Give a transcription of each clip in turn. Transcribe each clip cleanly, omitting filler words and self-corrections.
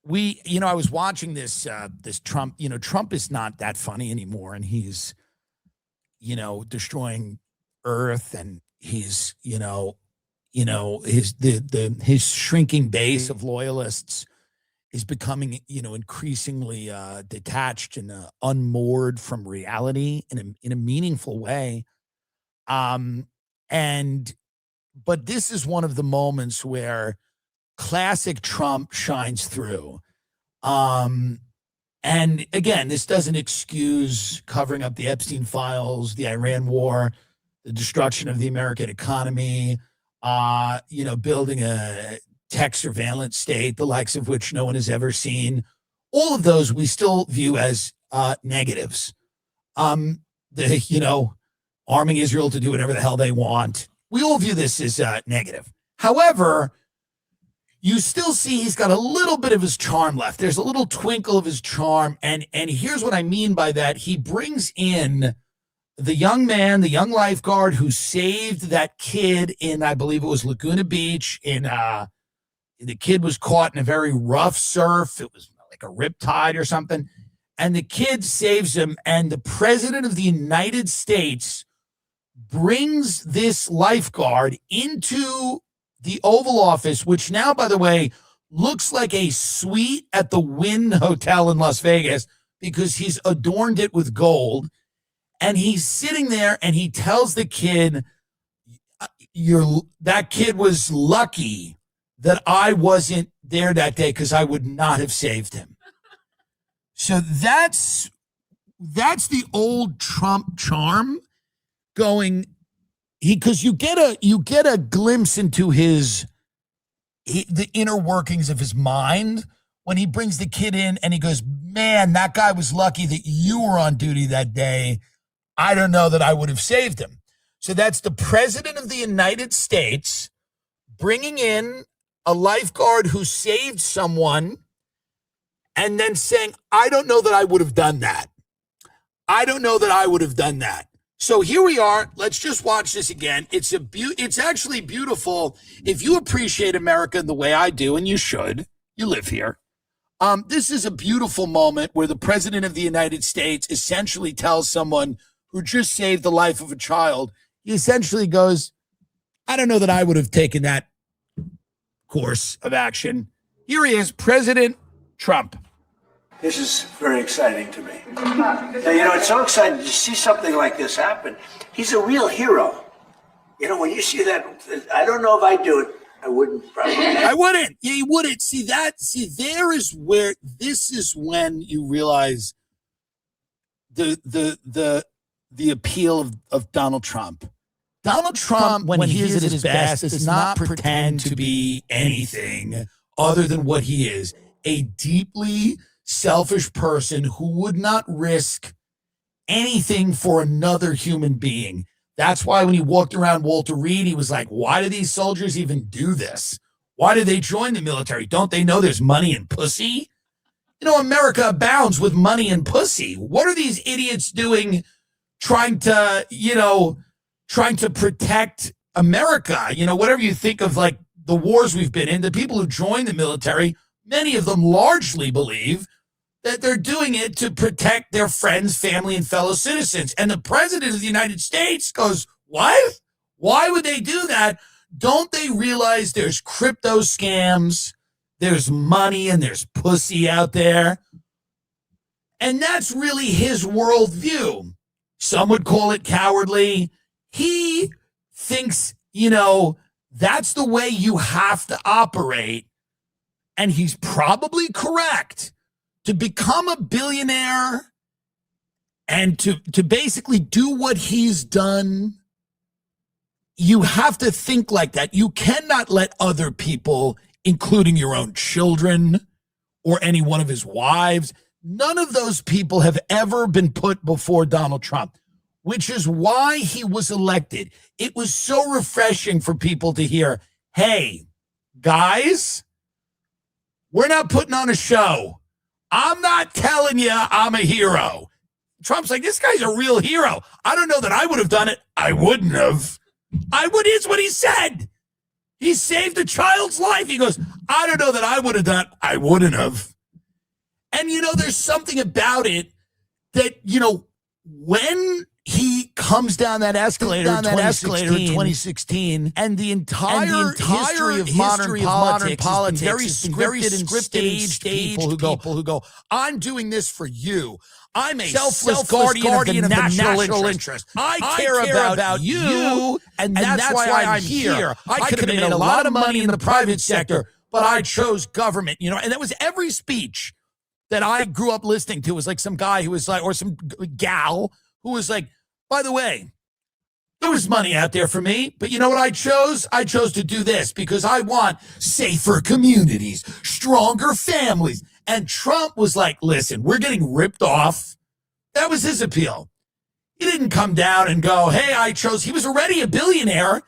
I was watching this Trump. Trump is not that funny anymore, and he's, destroying Earth, and he's, his shrinking base of loyalists is becoming, increasingly detached and unmoored from reality in a meaningful way. Um, and but this is one of the moments where classic Trump shines through. Um, and again, this doesn't excuse covering up the Epstein files, the Iran war, the destruction of the American economy, building a tech surveillance state, the likes of which no one has ever seen. All of those we still view as negatives. Arming Israel to do whatever the hell they want. We all view this as negative. However, you still see he's got a little bit of his charm left. There's a little twinkle of his charm. And here's what I mean by that. He brings in the young man, the young lifeguard who saved that kid in, I believe it was Laguna Beach. The kid was caught in a very rough surf. It was like a riptide or something. And the kid saves him. And the president of the United States brings this lifeguard into the Oval Office, which now, by the way, looks like a suite at the Wynn Hotel in Las Vegas because he's adorned it with gold. And he's sitting there and he tells the kid, that kid was lucky that I wasn't there that day because I would not have saved him. So that's the old Trump charm going. Because you get a glimpse into the inner workings of his mind when he brings the kid in and he goes, man, that guy was lucky that you were on duty that day. I don't know that I would have saved him. So that's the president of the United States bringing in a lifeguard who saved someone and then saying, I don't know that I would have done that. I don't know that I would have done that. So here we are. Let's just watch this again. It's actually beautiful. If you appreciate America the way I do, and you should, you live here. This is a beautiful moment where the president of the United States essentially tells someone who just saved the life of a child, he essentially goes, I don't know that I would have taken that course of action. Here he is, President Trump. This is very exciting to me. Now, it's so exciting to see something like this happen. He's a real hero. When you see that, I don't know if I'd do it. I wouldn't probably. I wouldn't. Yeah, you wouldn't. There is where this is when you realize the appeal of Donald Trump. Donald Trump, when he is at his best, does not pretend to be anything other than what he is, a deeply selfish person who would not risk anything for another human being. That's why when he walked around Walter Reed, he was like, why do these soldiers even do this? Why do they join the military? Don't they know there's money and pussy? America abounds with money and pussy. What are these idiots doing trying to protect America? Whatever you think of, like, the wars we've been in, the people who join the military, many of them largely believe that they're doing it to protect their friends, family, and fellow citizens. And the president of the United States goes, what? Why would they do that? Don't they realize there's crypto scams, there's money, and there's pussy out there? And that's really his worldview. Some would call it cowardly. He thinks, that's the way you have to operate. And he's probably correct. To become a billionaire and to basically do what he's done, you have to think like that. You cannot let other people, including your own children or any one of his wives, none of those people have ever been put before Donald Trump, which is why he was elected. It was so refreshing for people to hear, hey, guys, we're not putting on a show. I'm not telling you I'm a hero. Trump's like, this guy's a real hero. I don't know that I would have done it. I wouldn't have. Is what he said. He saved a child's life. He goes, I don't know that I would have done it. I wouldn't have. And, there's something about it that, when he comes down that escalator in 2016, and the entire history of modern politics has been very scripted and staged people who go, I'm doing this for you. I'm a selfless guardian of the national interest. I care about you, and that's why I'm here. I could have made a lot of money in the private sector, but I chose government, and that was every speech that I grew up listening to. Was like some guy who was like, or some gal who was like, by the way, there was money out there for me, but you know what I chose? I chose to do this because I want safer communities, stronger families. And Trump was like, listen, we're getting ripped off. That was his appeal. He didn't come down and go, hey, he was already a billionaire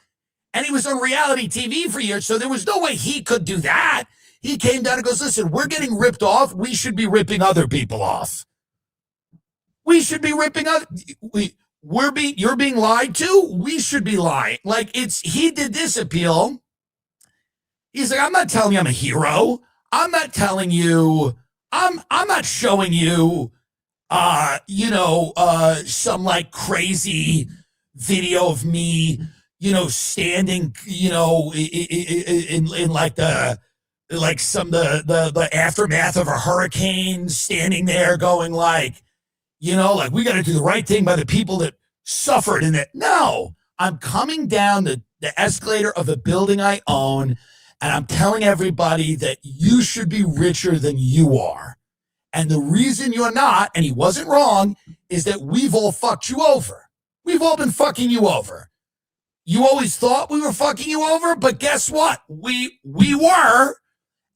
and he was on reality TV for years. So there was no way he could do that. He came down and goes, listen, we're getting ripped off. We should be ripping other people off. We should be ripping other. You're being lied to. We should be lying. Like he did this appeal. He's like, I'm not telling you I'm a hero. I'm not telling you. I'm not showing you. Some like crazy video of me. Standing. In like the aftermath of a hurricane, standing there going like. We got to do the right thing by the people that suffered in it. No, I'm coming down the escalator of a building I own, and I'm telling everybody that you should be richer than you are. And the reason you're not, and he wasn't wrong, is that we've all fucked you over. We've all been fucking you over. You always thought we were fucking you over, but guess what? We were,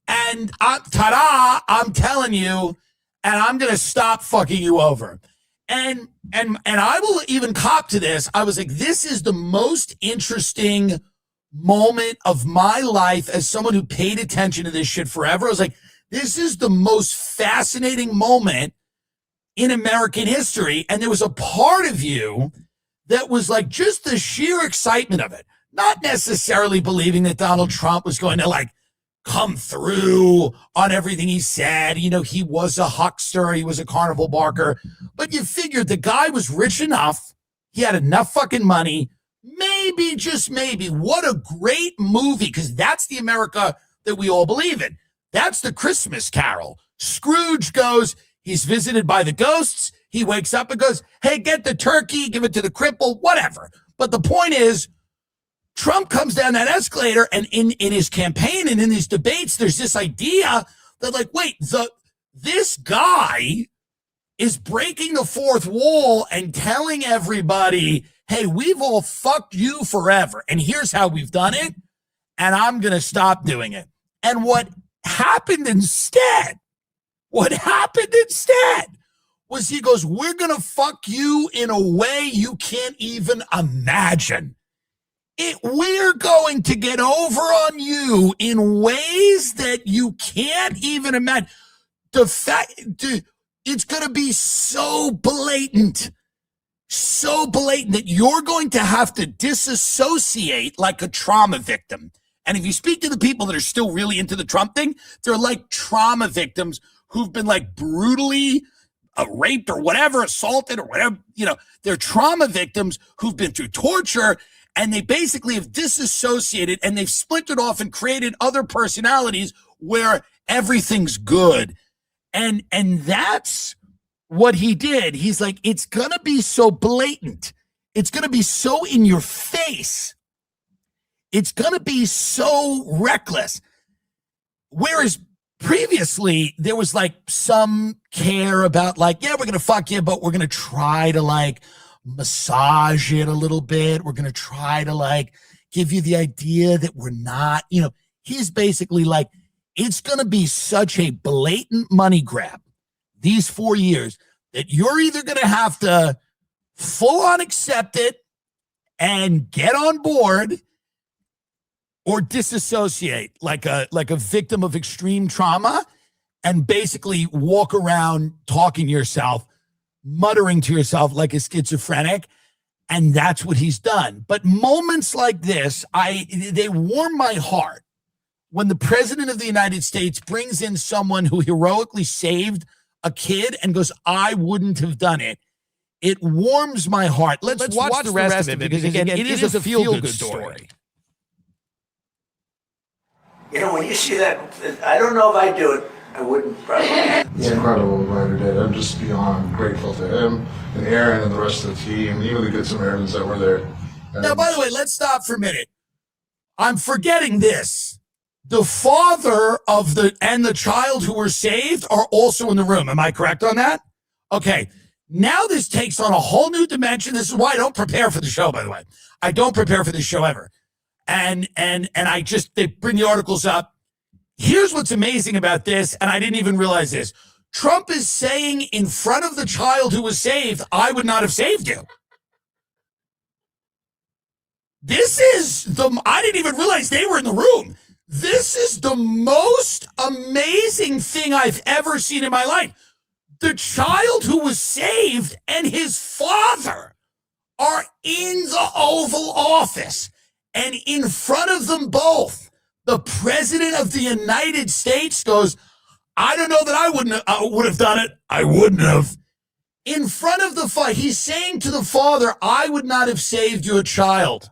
and I'm telling you, and I'm going to stop fucking you over. And I will even cop to this. I was like, this is the most interesting moment of my life as someone who paid attention to this shit forever. I was like, this is the most fascinating moment in American history. And there was a part of you that was like just the sheer excitement of it, not necessarily believing that Donald Trump was going to like come through on everything he said. He was a huckster. He was a carnival barker. But you figured the guy was rich enough. He had enough fucking money. Maybe, just maybe. What a great movie, because that's the America that we all believe in. That's the Christmas Carol. Scrooge goes, he's visited by the ghosts. He wakes up and goes, hey, get the turkey, give it to the cripple, whatever. But the point is, Trump comes down that escalator, and in his campaign and in these debates, there's this idea that like, wait, this guy is breaking the fourth wall and telling everybody, hey, we've all fucked you forever, and here's how we've done it, and I'm going to stop doing it. And what happened instead was he goes, we're going to fuck you in a way you can't even imagine. We're going to get over on you in ways that you can't even imagine. It's going to be so blatant that you're going to have to disassociate like a trauma victim. And if you speak to the people that are still really into the Trump thing, they're like trauma victims who've been like brutally raped or whatever, assaulted or whatever. They're trauma victims who've been through torture. And they basically have disassociated and they've splintered off and created other personalities where everything's good. And that's what he did. He's like, it's going to be so blatant. It's going to be so in your face. It's going to be so reckless. Whereas previously there was like some care about like, yeah, we're going to fuck you, but we're going to try to like massage it a little bit. We're going to try to like give you the idea that we're not, he's basically like, it's going to be such a blatant money grab these 4 years that you're either going to have to full on accept it and get on board or disassociate like a victim of extreme trauma and basically walk around talking to yourself, muttering to yourself like a schizophrenic. And that's what he's done. But moments like this, they warm my heart when the president of the United States brings in someone who heroically saved a kid and goes, I wouldn't have done it, it warms my heart. Let's watch the rest of it because, again, it is a feel-good story. You know, when you see that, I don't know if I'd do it. I wouldn't probably. It's incredible what Ryder did. I'm just beyond grateful to him and Aaron and the rest of the team, even the Good Samaritans that were there. Now, by the way, let's stop for a minute. I'm forgetting this. The father of and the child who were saved are also in the room. Am I correct on that? Okay. Now this takes on a whole new dimension. This is why I don't prepare for the show, by the way. I don't prepare for this show ever. And they bring the articles up. Here's what's amazing about this, and I didn't even realize this. Trump is saying in front of the child who was saved, I would not have saved you. I didn't even realize they were in the room. This is the most amazing thing I've ever seen in my life. The child who was saved and his father are in the Oval Office. And in front of them both, the president of the United States goes, I don't know that I would have done it. I wouldn't have. In front of the father, he's saying to the father, I would not have saved your child.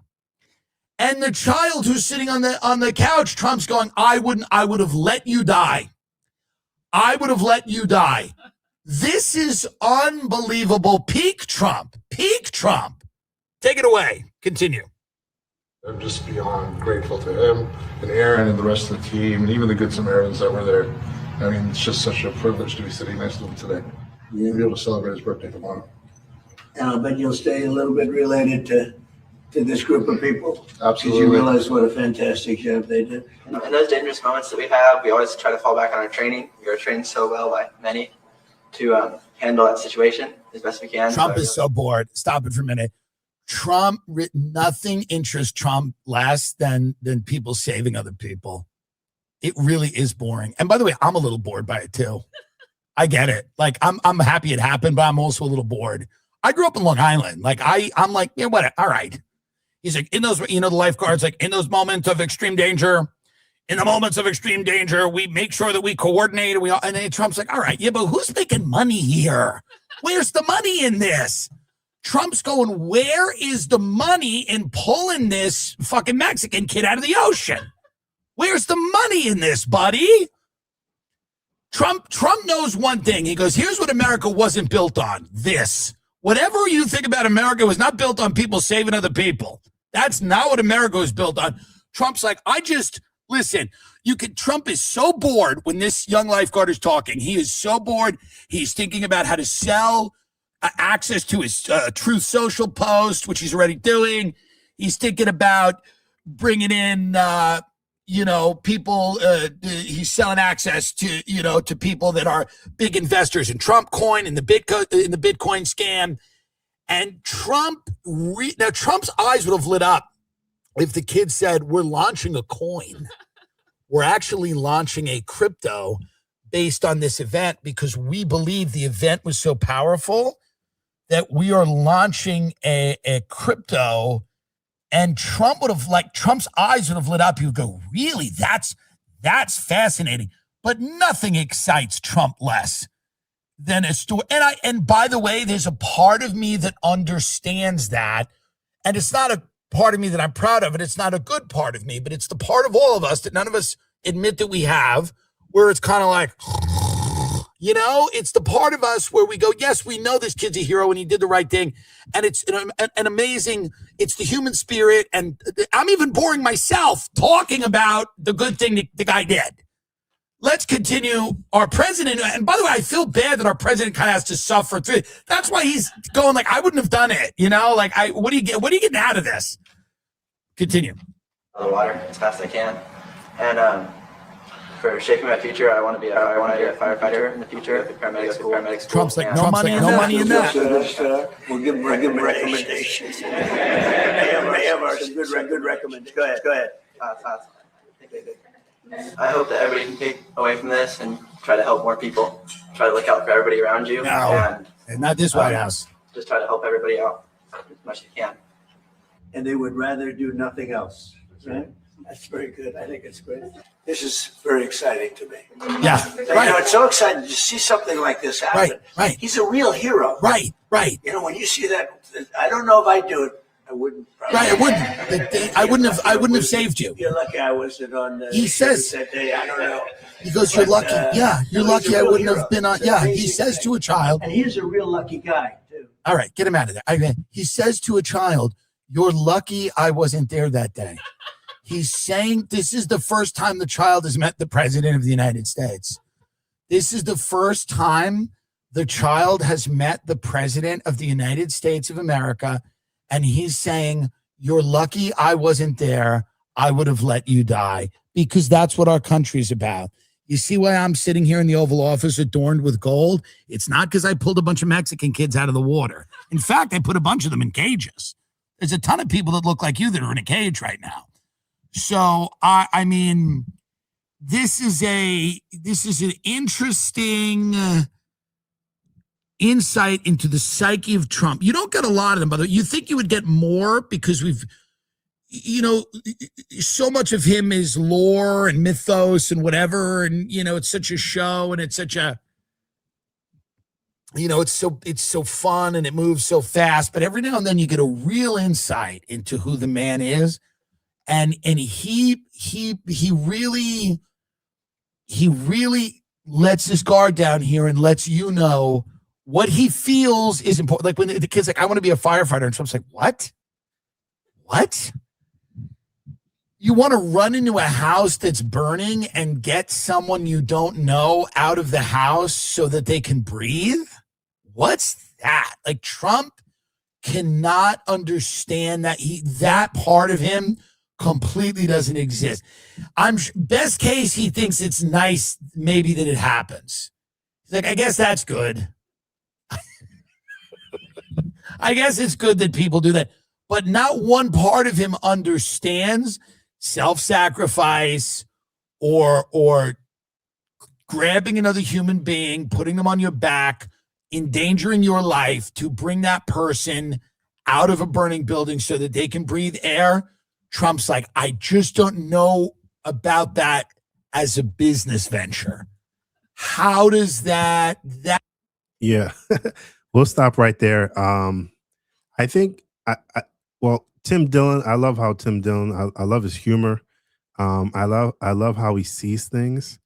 And the child who's sitting on the couch, Trump's going, I would have let you die. I would have let you die. This is unbelievable. Peak Trump. Peak Trump. Take it away. Continue. I'm just beyond grateful to him and Aaron and the rest of the team, and even the Good Samaritans that were there. I mean, it's just such a privilege to be sitting next to him today. We're going to be able to celebrate his birthday tomorrow. And I'll bet you'll stay a little bit related to this group of people. Absolutely. Because you realize what a fantastic job they did. In those dangerous moments that we have, we always try to fall back on our training. We are trained so well by many to handle that situation as best we can. Trump is so bored. Stop it for a minute. Trump, nothing interests Trump less than people saving other people. It really is boring. And by the way, I'm a little bored by it too. I get it. Like I'm happy it happened, but I'm also a little bored. I grew up in Long Island. Like I'm like, yeah, what? All right. He's like, in those, the lifeguards, like in those moments of extreme danger, in the moments of extreme danger, we make sure that we coordinate. And then Trump's like, all right, yeah, but who's making money here? Where's the money in this? Trump's going, where is the money in pulling this fucking Mexican kid out of the ocean? Where's the money in this, buddy? Trump knows one thing. He goes, here's what America wasn't built on. This. Whatever you think about America was not built on people saving other people. That's not what America was built on. Trump's like, listen, Trump is so bored when this young lifeguard is talking. He is so bored. He's thinking about how to sell access to his Truth Social post, which he's already doing. He's thinking about bringing in, people. He's selling access to people that are big investors in Trump coin and the Bitcoin scam. And Trump's eyes would have lit up if the kid said, "We're launching a coin. We're actually launching a crypto based on this event because we believe the event was so powerful that we are launching a crypto." And Trump's eyes would have lit up. He would go, really? That's fascinating. But nothing excites Trump less than a story. And by the way, there's a part of me that understands that. And it's not a part of me that I'm proud of, and it's not a good part of me, but it's the part of all of us that none of us admit that we have, where it's kind of like, it's the part of us where we go, yes, we know this kid's a hero and he did the right thing. And it's an amazing, it's the human spirit. And I'm even boring myself talking about the good thing the guy did. Let's continue. Our president, and by the way, I feel bad that our president kind of has to suffer through it. That's why he's going like, I wouldn't have done it. What are you getting out of this? Continue. The water as fast as I can. And for shaping my future, I want to be a firefighter in the future. The paramedic school. Trump's like, no money in that. We'll give him recommendations. They have some good recommendations. Go ahead. I hope that everybody can take away from this and try to help more people. Try to look out for everybody around you. No, and not this White House. Just try to help everybody out as much as you can. And they would rather do nothing else. Right? That's very good. I think it's great. This is very exciting to me. Yeah, You know, right, it's so exciting to see something like this happen. right, right, He's a real hero. right, right. You know, when you see that, I don't know if I'd do it. I wouldn't. Probably. Right, I wouldn't have saved you. You're lucky I wasn't on the He says that day. I don't know. he goes, "You're lucky." Yeah, you're he's lucky. a I real wouldn't hero. have been on. It's an Yeah, he amazing says thing. to a child. And he's a real lucky guy too. All right, get him out of there. I mean, he says to a child, "You're lucky I wasn't there that day." He's saying this is the first time the child has met the president of the United States. This is the first time the child has met the president of the United States of America, and he's saying, "You're lucky I wasn't there. I would have let you die," because that's what our country's about. You see why I'm sitting here in the Oval Office adorned with gold? It's not because I pulled a bunch of Mexican kids out of the water. In fact, I put a bunch of them in cages. There's a ton of people that look like you that are in a cage right now. So I mean, this is an interesting insight into the psyche of Trump. You don't get a lot of them, by the way. You think you would get more because we've, you know, so much of him is lore and mythos and whatever, and you know, it's such a show and it's such a, you know, it's so fun and it moves so fast. But every now and then you get a real insight into who the man is. And he really lets his guard down here and lets you know what he feels is important. Like when the kid's like, "I want to be a firefighter," and Trump's like, "What? What? You want to run into a house that's burning and get someone you don't know out of the house so that they can breathe? What's that?" Like Trump cannot understand that part of him completely doesn't exist. Best case, he thinks it's nice maybe that it happens. He's like, "I guess that's good. I guess it's good that people do that." But not one part of him understands self-sacrifice or grabbing another human being, putting them on your back, endangering your life to bring that person out of a burning building so that they can breathe air. Trump's like, "I just don't know about that as a business venture." How does that? Yeah, we'll stop right there. I think, well, Tim Dillon. I love how Tim Dillon. I love his humor. I love how he sees things,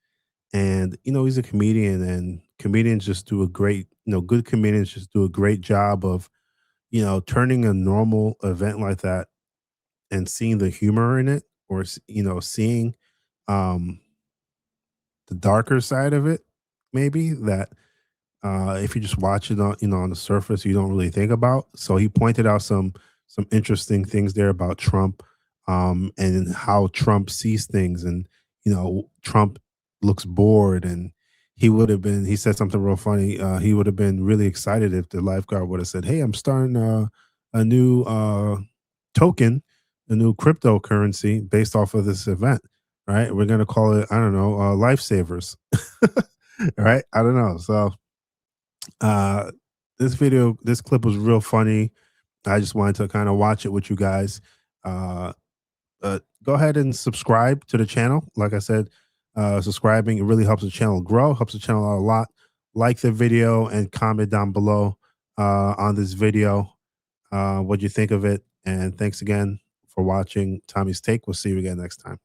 and you know, he's a comedian, and comedians just do a great. Good comedians just do a great job of, turning a normal event like that and seeing the humor in it, or seeing um the darker side of it, maybe that if you just watch it on on the surface, you don't really think about. So he pointed out some interesting things there about Trump, and how Trump sees things, and Trump looks bored, and he said something real funny. He would have been really excited if the lifeguard would have said, "Hey, I'm starting a new token, a new cryptocurrency based off of this event, right? We're gonna call it, I don't know, lifesavers." Right? I don't know. So this clip was real funny. I just wanted to kind of watch it with you guys. Go ahead and subscribe to the channel. Like I said, subscribing, it really helps the channel grow, helps the channel out a lot. Like the video and comment down below on this video what you think of it. And thanks again for watching Tommy's Take. We'll see you again next time.